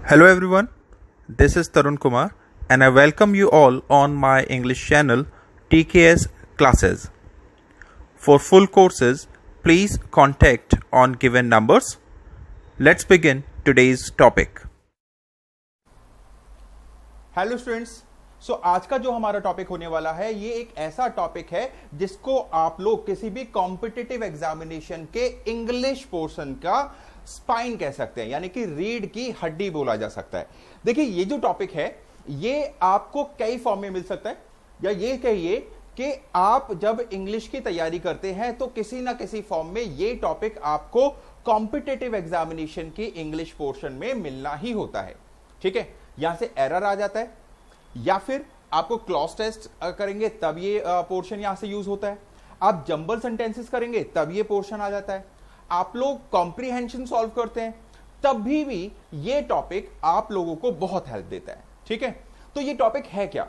Hello everyone, this is Tarun Kumar and I welcome you all on my English channel TKS Classes. For full courses, please contact on given numbers. Let's begin today's topic. Hello students. आज का जो हमारा topic होने वाला है ये एक ऐसा टॉपिक है जिसको आप लोग किसी भी कॉम्पिटिटिव एग्जामिनेशन के इंग्लिश पोर्शन का स्पाइन कह सकते हैं, यानी कि रीढ़ की हड्डी बोला जा सकता है। देखिए ये जो टॉपिक है ये आपको कई फॉर्म में मिल सकता है, या ये कहिए कि आप जब इंग्लिश की तैयारी करते हैं तो किसी ना किसी फॉर्म में ये टॉपिक आपको कॉम्पिटिटिव एग्जामिनेशन की इंग्लिश पोर्शन में मिलना ही होता है। ठीक है, यहां से एरर आ जाता है, या फिर आपको क्लॉज टेस्ट करेंगे तब ये पोर्शन यहां से यूज होता है, आप जंबल सेंटेंसेस करेंगे तब ये पोर्शन आ जाता है, आप लोग कॉम्प्रिहेंशन सॉल्व करते हैं तब भी ये टॉपिक आप लोगों को बहुत हेल्प देता है। ठीक है, तो ये टॉपिक है क्या?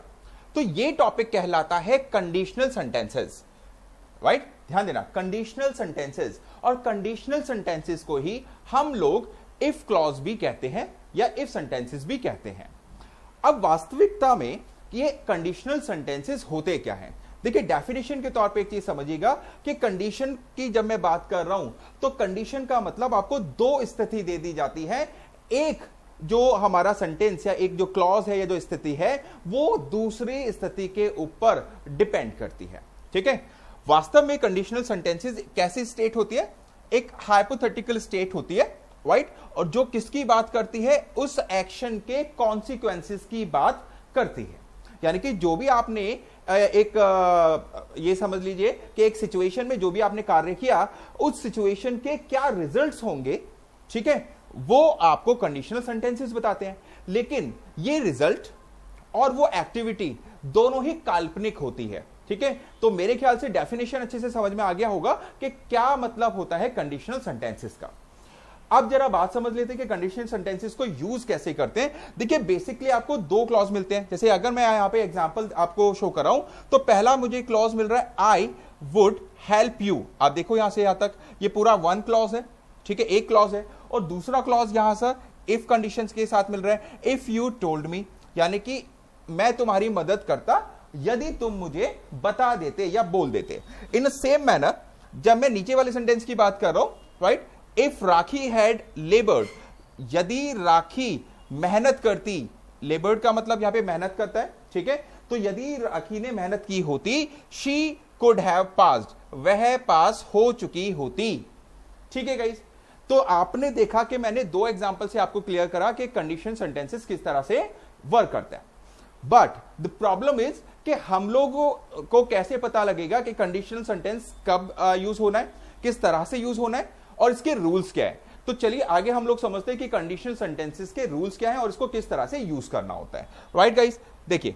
तो ये टॉपिक कहलाता है कंडीशनल सेंटेंसेस। राइट, ध्यान देना, कंडीशनल सेंटेंसेस। और कंडीशनल सेंटेंसेस को ही हम लोग इफ क्लॉज भी कहते हैं या इफ सेंटेंसेस भी कहते हैं। अब वास्तविकता में ये कंडीशनल सेंटेंसेस होते क्या हैं? देखिए डेफिनेशन के तौर पे एक चीज समझिएगा कि कंडीशन की जब मैं बात कर रहा हूं तो कंडीशन का मतलब आपको दो स्थिति दे दी जाती है। एक जो हमारा सेंटेंस या एक जो क्लॉज है या जो स्थिति है वो दूसरी स्थिति के ऊपर डिपेंड करती है। ठीक है, वास्तव में कंडीशनल सेंटेंसेस कैसी स्टेट होती है? एक हाइपोथेटिकल स्टेट होती है, राइट, और जो किसकी बात करती है? उस एक्शन के कॉन्सिक्वेंसेस की बात करती है। यानी कि जो भी आपने ये समझ लीजिए कि एक सिचुएशन में जो भी आपने कार्य किया उस सिचुएशन के क्या रिजल्ट्स होंगे, ठीक है, वो आपको कंडीशनल सेंटेंसेस बताते हैं। लेकिन ये रिजल्ट और वो एक्टिविटी दोनों ही काल्पनिक होती है। ठीक है, तो मेरे ख्याल से डेफिनेशन अच्छे से समझ में आ गया होगा कि क्या मतलब होता है कंडीशनल सेंटेंसेस का। अब जरा बात समझ लेते हैं कि कंडीशनल सेंटेंसेस को यूज कैसे करते हैं। देखिए बेसिकली आपको दो क्लॉज मिलते हैं। जैसे अगर मैं यहां पे एग्जांपल आपको शो कर रहा हूं तो पहला मुझे क्लॉज मिल रहा है आई वुड हेल्प यू। आप देखो यहां से यहां तक ये पूरा वन क्लॉज है। ठीक है, एक क्लॉज है। और दूसरा क्लॉज यहां से इफ कंडीशंस के साथ मिल रहा है, इफ यू टोल्ड मी, यानी कि मैं तुम्हारी मदद करता यदि तुम मुझे बता देते या बोल देते। इन सेम मैनर जब मैं नीचे वाले सेंटेंस की बात कर रहा हूं, राइट, इफ राखी हैड लेबर्ड, यदि राखी मेहनत करती, लेबर्ड का मतलब यहां पे मेहनत करता है। ठीक है, तो यदि राखी ने मेहनत की होती, शी कुड हैव पास्ड, वह पास हो चुकी होती। ठीक है गाइस, तो आपने देखा कि मैंने दो एग्जांपल से आपको क्लियर करा कि कंडीशन सेंटेंसेस किस तरह से वर्क करता है। बट द प्रॉब्लम इज कि हम लोगों को कैसे पता लगेगा कि कंडीशनल सेंटेंस कब यूज होना है, किस तरह से यूज होना है और इसके रूल्स क्या है। तो चलिए आगे हम लोग समझते हैं कि कंडीशनल सेंटेंसेस के रूल्स क्या हैं और इसको किस तरह से यूज करना होता है। राइट गाइस, देखिए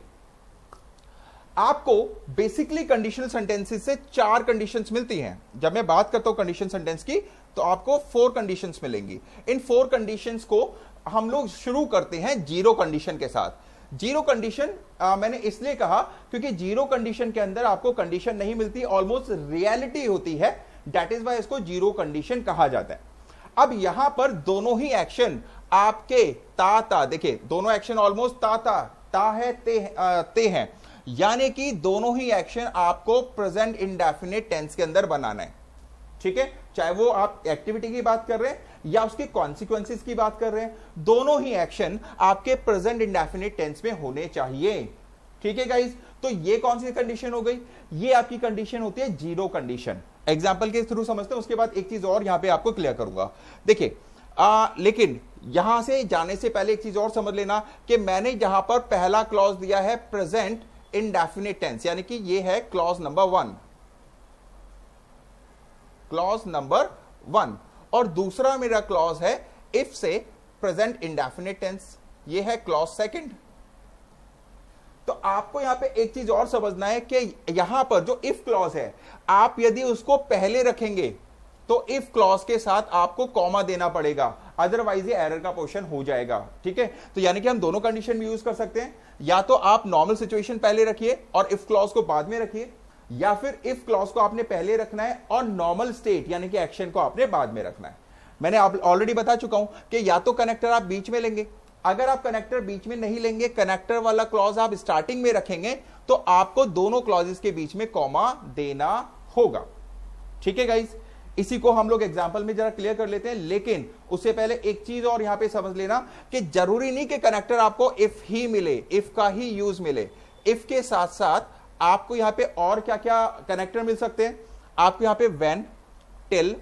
आपको बेसिकली कंडीशनल सेंटेंसेस से चार कंडीशंस मिलती हैं। जब मैं बात करता हूं कंडीशन सेंटेंस की तो आपको 4 कंडीशंस मिलेंगी। इन 4 कंडीशंस को हम लोग शुरू करते हैं जीरो कंडीशन के साथ। जीरो कंडीशन मैंने इसलिए कहा क्योंकि जीरो कंडीशन के अंदर आपको कंडीशन नहीं मिलती, ऑलमोस्ट रियलिटी होती है, दैट इज वाई इसको जीरो कंडीशन कहा जाता है। अब यहां पर दोनों ही एक्शन आपके ता, देखिए दोनों एक्शन ऑलमोस्ट ता है, ते हैं, यानी कि दोनों ही एक्शन आपको प्रेजेंट इंडेफिनिट टेंस के अंदर बनाना है। ठीक है, चाहे वो आप एक्टिविटी की बात कर रहे हैं या उसके कॉन्सिक्वेंसेस की बात कर रहे हैं, दोनों ही एक्शन आपके प्रेजेंट इंडेफिनिट टेंस में होने चाहिए। ठीक है गाइस, तो ये कौन सी कंडीशन हो गई? ये आपकी कंडीशन होती है जीरो कंडीशन। एग्जांपल के थ्रू समझते हैं, उसके बाद एक चीज और यहां पे आपको क्लियर करूंगा। देखिए लेकिन यहां से जाने से पहले एक चीज और समझ लेना कि मैंने जहां पर पहला क्लॉज दिया है प्रेजेंट इंडेफिनिट टेंस, यानी कि ये है क्लॉज नंबर 1, क्लॉज नंबर 1, और दूसरा मेरा क्लॉज है इफ से प्रेजेंट इंडेफिनिट टेंस, ये है क्लॉज सेकंड। तो आपको यहां पे एक चीज और समझना है कि यहां पर जो इफ क्लॉज है आप यदि उसको पहले रखेंगे तो इफ क्लॉज के साथ आपको कॉमा देना पड़ेगा, अदरवाइज ये एरर का पोर्शन हो जाएगा। ठीक है, तो यानी कि हम दोनों कंडीशन में यूज कर सकते हैं, या तो आप नॉर्मल सिचुएशन पहले रखिए और इफ क्लॉज को बाद में रखिए, या फिर इफ क्लॉज को आपने पहले रखना है और नॉर्मल स्टेट यानी कि एक्शन को आपने बाद में रखना है। मैंने ऑलरेडी बता चुका हूं कि या तो कनेक्टर आप बीच में लेंगे अगर आप कनेक्टर बीच में नहीं लेंगे, कनेक्टर वाला क्लॉज आप स्टार्टिंग में रखेंगे, तो आपको दोनों क्लॉजेस के बीच में कॉमा देना होगा। ठीक है गाइस, इसी को हम लोग एग्जांपल में जरा क्लियर कर लेते हैं, लेकिन उससे पहले एक चीज और यहां पे समझ लेना कि जरूरी नहीं कि कनेक्टर आपको इफ ही मिले, इफ का ही यूज मिले। इफ के साथ साथ आपको यहां पे और क्या क्या कनेक्टर मिल सकते हैं? आपको यहां पे when, till,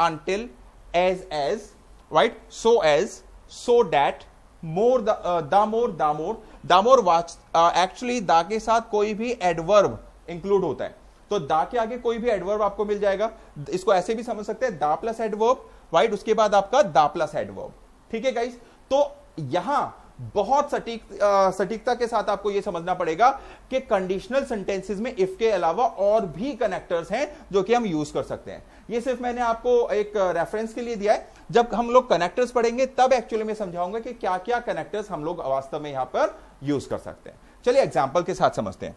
until, as, right, so as, so that, more, the more watch. Actually दा के साथ कोई भी एडवर्ब इंक्लूड होता है, तो दा के आगे कोई भी एडवर्ब आपको मिल जाएगा। इसको ऐसे भी समझ सकते हैं, दा प्लस एडवर्ब, राइट, उसके बाद आपका दा प्लस एडवर्ब। ठीक है गाइस, तो यहां बहुत सटीकता के साथ आपको यह समझना पड़ेगा कि कंडीशनल सेंटेंसेस में इफ के अलावा और भी कनेक्टर्स हैं जो कि हम यूज कर सकते हैं। ये सिर्फ मैंने आपको एक रेफरेंस के लिए दिया है, जब हम लोग कनेक्टर्स पढ़ेंगे तब एक्चुअली में समझाऊंगा कि क्या क्या कनेक्टर्स हम लोग वास्तव में यहां पर यूज कर सकते हैं। चलिए एग्जाम्पल के साथ समझते हैं।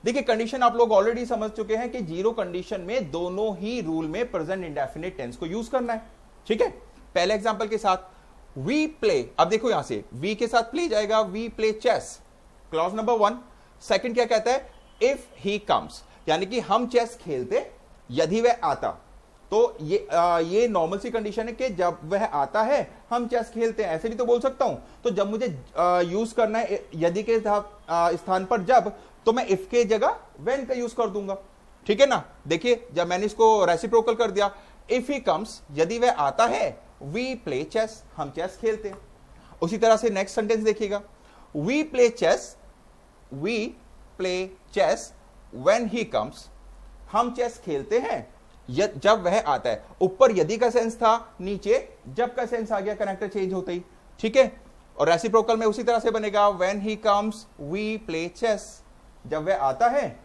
देखिए, कंडीशन आप लोग ऑलरेडी समझ चुके हैं कि जीरो कंडीशन में दोनों ही रूल में प्रेजेंट इंडेफिनिट टेंस को यूज करना है। ठीक है, पहले एग्जांपल के साथ वी प्ले, अब देखो यहां से वी के साथ प्ले जाएगा, we play chess, clause number 1। Second क्या कहता है? इफ ही कम्स, यानी कि हम चेस खेलते यदि वह आता। तो ये नॉर्मल सी कंडीशन है कि जब वह आता है हम चेस खेलते हैं, ऐसे भी तो बोल सकता हूं। तो जब मुझे यूज करना है यदि के स्थान पर जब, तो मैं इफ के जगह व्हेन का यूज कर दूंगा। ठीक है ना, देखिए जब मैंने इसको रेसिप्रोकल कर दिया, इफ ही कम्स, यदि वह आता है, वी प्ले चेस, हम चेस खेलते हैं। उसी तरह से नेक्स्ट सेंटेंस देखिएगा, we play chess when he comes, हम चेस खेलते हैं जब वह आता है। ऊपर यदि का सेंस था, नीचे जब का सेंस आ गया कनेक्टर चेंज होते ही। ठीक है, और रेसिप्रोकल में उसी तरह से बनेगा, when he comes we play chess, जब वह आता है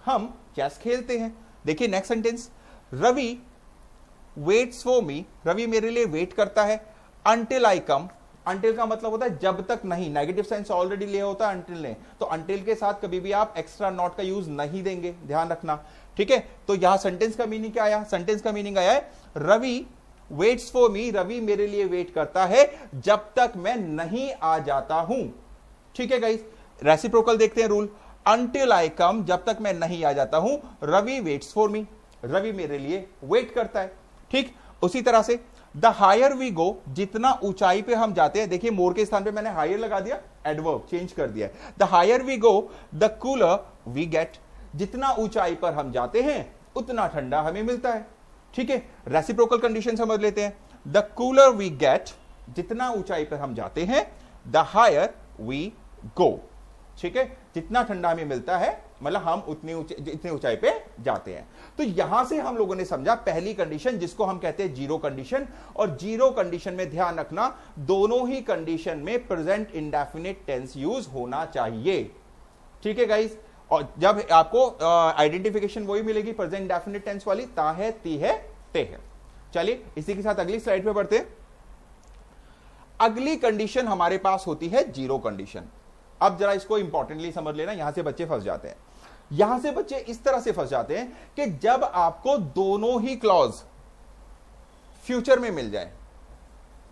हम चेस खेलते हैं। देखिए next sentence, Ravi waits for me, Ravi मेरे लिए वेट करता है, अंटिल आई कम, अंटिल का मतलब होता है जब तक नहीं, नेगेटिव सेंस ऑलरेडी लिया होता है अंटिल ने, तो अंटिल के साथ कभी भी आप एक्स्ट्रा नॉट का यूज नहीं देंगे, ध्यान रखना। ठीक है, तो यहां सेंटेंस का मीनिंग क्या आया? सेंटेंस का मीनिंग आया है, Ravi waits for me, Ravi मेरे लिए वेट करता है जब तक मैं नहीं आ जाता हूं। ठीक है गाइस, रेसिप्रोकल देखते हैं रूल, अंटिल आई कम, जब तक मैं नहीं आ जाता हूं, Ravi waits for me, Ravi मेरे लिए वेट करता है। ठीक, उसी तरह से द हायर वी गो, जितना ऊंचाई पे हम जाते हैं, देखिए मोर के स्थान पे मैंने हायर लगा दिया, एडवर्ब चेंज कर दिया। The higher we go the cooler we get, जितना ऊंचाई पर हम जाते हैं उतना ठंडा हमें मिलता है। ठीक है, रेसिप्रोकल कंडीशन समझ लेते हैं, द कूलर वी गेट, जितना ऊंचाई पर हम जाते हैं, द हायर वी गो। ठीक है, जितना ठंडा हमें मिलता है मतलब हम जितनी ऊंचाई पे जाते हैं। तो यहां से हम लोगों ने समझा पहली कंडीशन, जिसको हम कहते हैं जीरो कंडीशन। और जीरो कंडीशन में ध्यान रखना, दोनों ही कंडीशन में प्रेजेंट इंडेफिनिट टेंस यूज होना चाहिए। ठीक है गाइस, और जब आपको आइडेंटिफिकेशन वही मिलेगी प्रेजेंट इंडेफिनिट टेंस वाली, ता है, ती है, ते है। चलिए इसी के साथ अगली स्लाइड पे बढ़ते हैं। अगली कंडीशन हमारे पास होती है जीरो कंडीशन। अब जरा इसको इंपॉर्टेंटली समझ लेना, यहां से बच्चे फंस जाते हैं। यहां से बच्चे इस तरह से फंस जाते हैं कि जब आपको दोनों ही क्लॉज फ्यूचर में मिल जाए,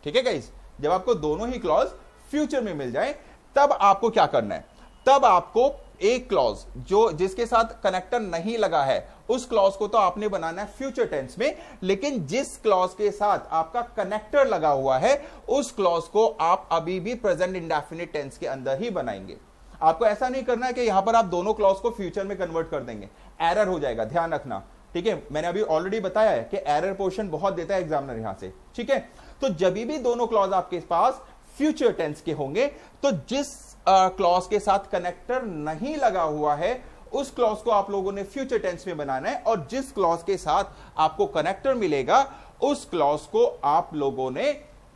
ठीक है गाइस, जब आपको दोनों ही क्लॉज फ्यूचर में मिल जाए, तब आपको क्या करना है? तब आपको एक क्लॉज जो जिसके साथ कनेक्टर नहीं लगा है, उस क्लॉज को तो आपने बनाना है फ्यूचर टेंस में, लेकिन जिस क्लॉज के साथ आपका कनेक्टर लगा हुआ है, उस क्लॉज को आप अभी भी प्रेजेंट इंडेफिनिट टेंस के अंदर ही बनाएंगे। आपको ऐसा नहीं करना है कि यहां पर आप दोनों क्लॉज को फ्यूचर में कन्वर्ट कर देंगे, एरर हो जाएगा, ध्यान रखना। ठीक है, मैंने अभी ऑलरेडी बताया है कि एरर पोर्शन बहुत देता है एग्जामिनर यहां से। ठीक है, तो जब भी दोनों क्लॉज आपके पास फ्यूचर टेंस के होंगे, तो जिस क्लॉज के साथ कनेक्टर नहीं लगा हुआ है, उस क्लॉज को आप लोगों ने फ्यूचर टेंस में बनाना है, और जिस क्लॉज के साथ आपको कनेक्टर मिलेगा, उस क्लॉज को आप लोगों ने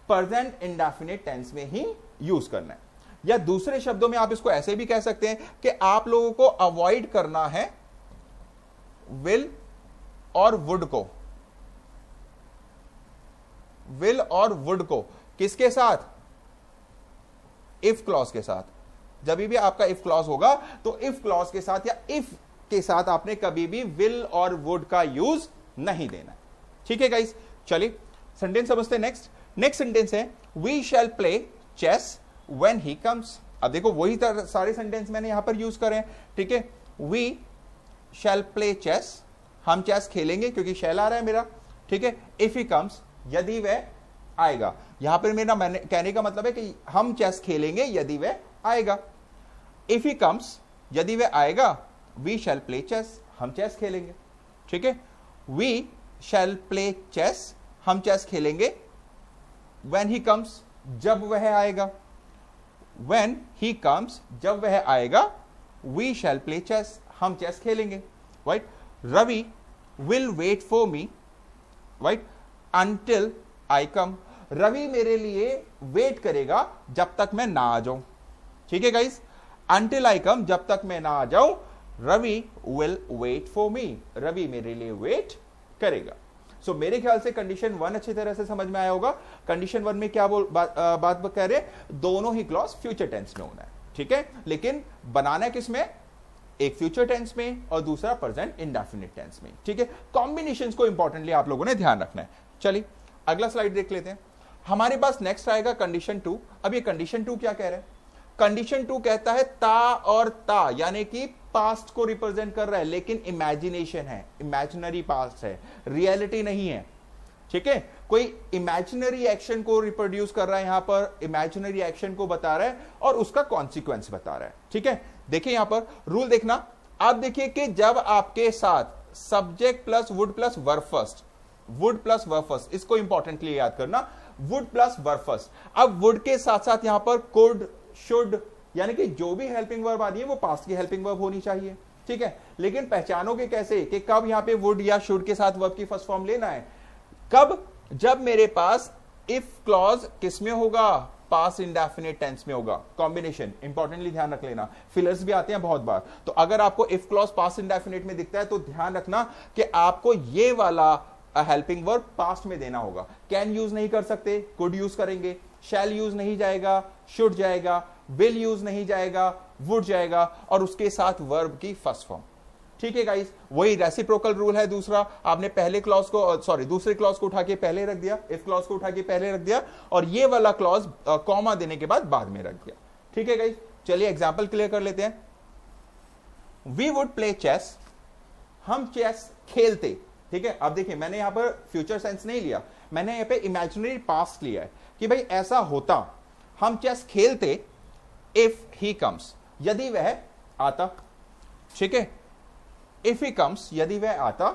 प्रेजेंट इंडेफिनिट टेंस में ही यूज करना है। या दूसरे शब्दों में आप इसको ऐसे भी कह सकते हैं कि आप लोगों को अवॉइड करना है विल और वुड को। विल और वुड को किसके साथ? इफ क्लॉज के साथ। जब भी आपका इफ क्लॉज होगा, तो इफ क्लॉज के साथ या इफ के साथ आपने कभी भी विल और वुड का यूज नहीं देना। ठीक है गाइस, चलिए सेंटेंस समझते हैं। नेक्स्ट सेंटेंस है we shall play chess when he comes. अब देखो वही सारे सेंटेंस मैंने यहां पर यूज करे, ठीक है। वी शैल प्ले चेस, हम चेस खेलेंगे क्योंकि शैल आ रहा है मेरा, ठीक है। इफ ही कम्स, यदि वह आएगा, यहां पर मेरा मैंने कहने का मतलब है कि हम चेस खेलेंगे यदि वह आएगा। इफ ही कम्स, यदि वह आएगा, वी शैल प्ले चेस, हम चेस खेलेंगे, ठीक है। वी शैल प्ले चेस, हम चेस खेलेंगे। व्हेन ही कम्स, जब वह आएगा। व्हेन ही कम्स, जब वह आएगा, वी शैल प्ले चेस, हम चेस खेलेंगे, right. Ravi will wait for me, right, until I come. Ravi मेरे लिए वेट करेगा जब तक मैं ना आ जाऊं, ठीक है गाइस। अंटिल आई कम, जब तक मैं ना आ जाऊं, Ravi will wait for me, Ravi मेरे लिए वेट करेगा। सो मेरे ख्याल से कंडीशन 1 अच्छी तरह से समझ में आया होगा। कंडीशन 1 में क्या बात कह रहे हैं, दोनों ही क्लॉज फ्यूचर टेंस में होना है, ठीक है। लेकिन बनाना किस में, एक फ्यूचर टेंस में और दूसरा प्रेजेंट इंडेफिनिट टेंस में, ठीक है। कॉम्बिनेशंस को इंपॉर्टेंटली आप लोगों ने ध्यान रखना है। चलिए अगला स्लाइड देख लेते हैं। हमारे पास नेक्स्ट आएगा कंडीशन 2। अब ये कंडीशन 2 क्या कह रहा है, कंडीशन 2 कहता है ता और ता, यानी कि पास्ट को रिप्रेजेंट कर रहा है, लेकिन इमेजिनेशन है, इमेजिनरी पास्ट है, रियलिटी नहीं है, ठीक है। कोई इमेजिनरी एक्शन को रिप्रोड्यूस कर रहा है, यहां पर इमेजिनरी एक्शन को बता रहा है और उसका कॉन्सिक्वेंस बता रहा है, ठीक है। देखिए यहां पर रूल देखना, आप देखिए कि जब आपके साथ subject plus would plus verb first, would plus verb first, इसको इंपॉर्टेंटली याद करना, वुड प्लस वर्ब फर्स्ट। अब वुड के साथ साथ यहां पर कुड, शुड, यानी कि जो भी हेल्पिंग वर्ब आ रही है वो पास्ट की हेल्पिंग वर्ब होनी चाहिए, ठीक है। लेकिन पहचानोगे कैसे कि कब यहां पे वुड या शुड के साथ वर्ब की फर्स्ट फॉर्म लेना है, कब, जब मेरे पास इफ क्लॉज किस में होगा, पास्ट इंडेफिनिट टेंस में होगा। कॉम्बिनेशन इंपॉर्टेंटली ध्यान रख लेना, फिलर्स भी आते हैं बहुत बार, तो अगर आपको इफ क्लॉज पास्ट इंडेफिनिट में दिखता है तो ध्यान रखना कि आपको ये वाला हेल्पिंग वर्ब पास्ट में देना होगा। कैन यूज नहीं कर सकते, कुड यूज करेंगे, शैल यूज नहीं जाएगा, शुड जाएगा, विल यूज नहीं जाएगा, वुड जाएगा, और उसके साथ वर्ब की फर्स्ट फॉर्म, ठीक है गाइस। वही रेसिप्रोकल रूल है दूसरा, आपने पहले क्लॉज को, सॉरी दूसरे क्लॉज को उठा के पहले रख दिया, इफ क्लॉज को उठा के पहले रख दिया, और ये वाला क्लॉज कॉमा देने के बाद में रख दिया, ठीक है गाइस। चलिए एग्जांपल क्लियर कर लेते हैं। वी वुड प्ले चेस, हम चेस खेलते, ठीक है। अब देखिए मैंने यहां पर फ्यूचर सेंस नहीं लिया, मैंने यहां पे इमेजिनरी पास्ट लिया है कि भाई ऐसा होता, हम चेस खेलते इफ ही कम्स, यदि वह आता, ठीक है। इफ ही कम्स, यदि वह आता,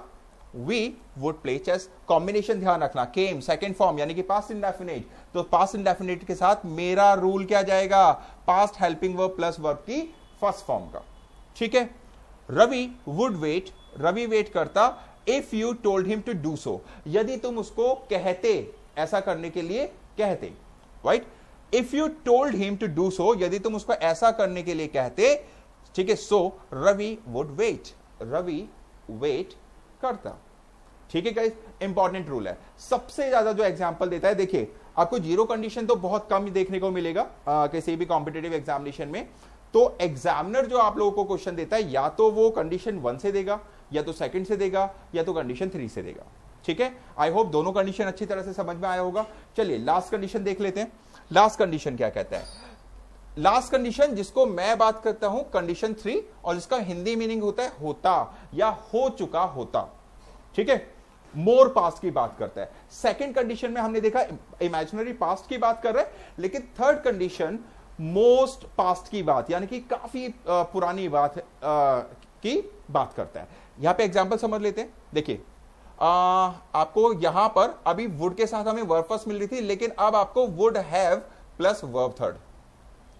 we would play chess. Combination ध्यान रखना, केम सेकंड फॉर्म यानी कि पास्ट इंडेफिनिट, तो पास्ट इंडेफिनिट के साथ मेरा रूल क्या जाएगा, past helping verb plus verb की फर्स्ट फॉर्म का, ठीक है। Ravi would wait, Ravi wait करता, if you told him to do so, यदि तुम उसको कहते, ऐसा करने के लिए कहते, right. If you told him to do so, यदि तुम उसको ऐसा करने के लिए कहते, ठीक है। So Ravi would wait, Ravi wait करता, ठीक है गाइस। इंपॉर्टेंट रूल है, सबसे ज्यादा जो एग्जांपल देता है, देखिए आपको जीरो कंडीशन तो बहुत कम देखने को मिलेगा किसी भी कॉम्पिटिटिव एग्जामिनेशन में। तो एग्जामिनर जो आप लोगों को क्वेश्चन देता है, या तो वो कंडीशन 1 से देगा, या तो सेकंड से देगा, या तो कंडीशन 3 से देगा, ठीक है। आई होप दोनों कंडीशन अच्छी तरह से समझ में आया होगा। चलिए लास्ट कंडीशन देख लेते हैं। लास्ट कंडीशन क्या कहता है, लास्ट कंडीशन जिसको मैं बात करता हूं कंडीशन 3, और जिसका हिंदी मीनिंग होता है होता या हो चुका होता, ठीक है। मोर पास्ट की बात करता है। सेकंड कंडीशन में हमने देखा इमेजिनरी पास्ट की बात कर रहे हैं, लेकिन थर्ड कंडीशन मोस्ट पास्ट की बात, यानी कि काफी पुरानी बात की बात करता है। यहां पे एग्जांपल समझ लेते हैं। देखिए आपको यहां पर अभी वुड के साथ हमें वर्ब फर्स्ट मिल रही थी, लेकिन अब आपको would have plus verb third,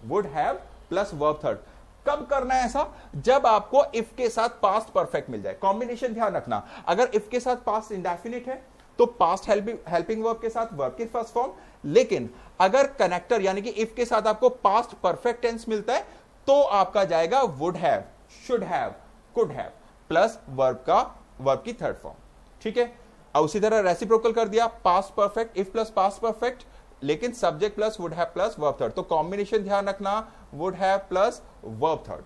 would have plus verb third. कब करना है ऐसा, जब आपको इफ के साथ पास्ट परफेक्ट मिल जाए। कॉम्बिनेशन ध्यान रखना, अगर इफ के साथ पास्ट इंडेफिनिट है तो पास्ट हेल्पिंग वर्ब के साथ वर्ब की फर्स्ट फॉर्म, लेकिन अगर कनेक्टर यानी कि इफ के साथ आपको पास्ट परफेक्ट टेंस मिलता है तो आपका जाएगा would have, should have, could have plus verb की थर्ड फॉर्म, ठीक है। और उसी तरह रेसिप्रोकल कर दिया, past perfect if plus past perfect, लेकिन subject plus would have plus verb third. तो कॉम्बिनेशन ध्यान रखना, would have plus verb third,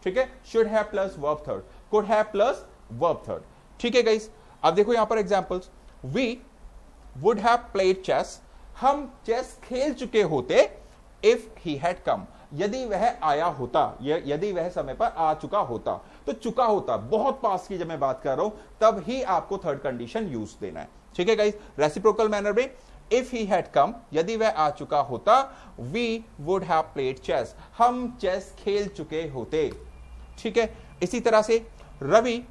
ठीक है। Should have plus verb third, could have plus verb third, ठीक है गाइस। अब देखो यहां पर examples, we would have played chess, हम चेस खेल चुके होते इफ ही हैड कम, यदि वह आया होता, यदि वह समय पर आ चुका होता, तो चुका होता बहुत पास की जब मैं बात कर रहा हूं तब ही आपको थर्ड कंडीशन यूज देना है। ठीक है गाइस, रेसिप्रोकल मैनर में इफ ही हैड कम, यदि वह आ चुका होता, we would have played chess, हम चेस खेल चुके होते। ठीक है, इसी तरह से Ravi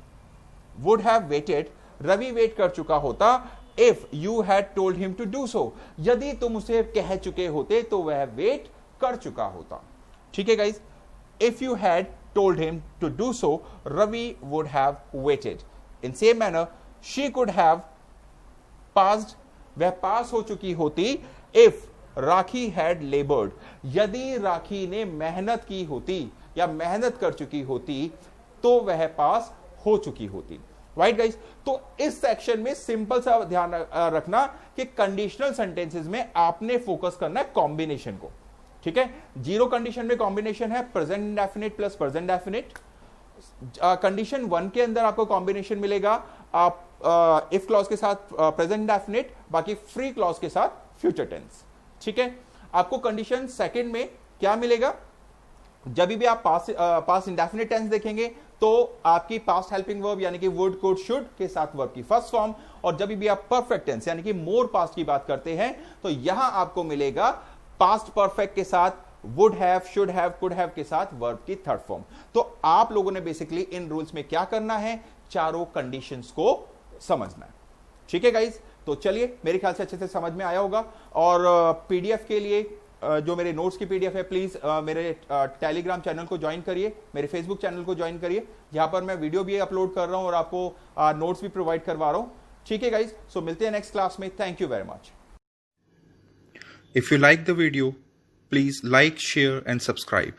would have waited, Ravi wait कर चुका होता, if you had told him to do so, यदि तुम उसे कह चुके होते तो वह वेट कर चुका होता। ठीक है guys, if you had told him to do so, Ravi would have waited. In same manner she could have passed, वह पास हो चुकी होती, इफ राखी हैड लेबर्ड, यदि राखी ने मेहनत की होती या मेहनत कर चुकी होती तो वह पास हो चुकी होती। राइट गाइस, तो इस सेक्शन में सिंपल सा ध्यान रखना कि कंडीशनल सेंटेंसेस में आपने फोकस करना है कॉम्बिनेशन को। ठीक है, जीरो कंडीशन में कॉम्बिनेशन है present indefinite plus present definite. Condition 1 के अंदर आपको कॉम्बिनेशन मिलेगा आप इफ क्लॉज के साथ प्रेजेंट इंडेफिनिट, बाकी फ्री क्लॉज के साथ फ्यूचर टेंस। ठीक है, आपको कंडीशन सेकंड में क्या मिलेगा, जब भी आप पास्ट इंडेफिनिट टेंस देखेंगे तो आपकी पास्ट हेल्पिंग वर्ब यानी कि वुड कुड शुड के साथ वर्ब की फर्स्ट फॉर्म, और जब भी आप परफेक्ट टेंस यानी कि मोर पास्ट की बात करते हैं तो यहां आपको मिलेगा पास्ट परफेक्ट के साथ would have, should have, could have के साथ वर्ब की थर्ड फॉर्म। तो आप लोगों ने बेसिकली इन रूल्स में क्या करना है, चारों कंडीशंस को समझना है। ठीक है गाइस, तो चलिए मेरे ख्याल से अच्छे से समझ में आया होगा। और पीडीएफ के लिए जो मेरे नोट्स की पीडीएफ है, प्लीज मेरे टेलीग्राम चैनल को ज्वाइन करिए, मेरे फेसबुक चैनल को ज्वाइन करिए, जहां पर मैं वीडियो भी अपलोड कर रहा हूं और आपको नोट्स भी प्रोवाइड करवा रहा हूं। ठीक है गाइस, सो मिलते हैं नेक्स्ट क्लास में। Thank you very much. If you like the video, please like, share and subscribe.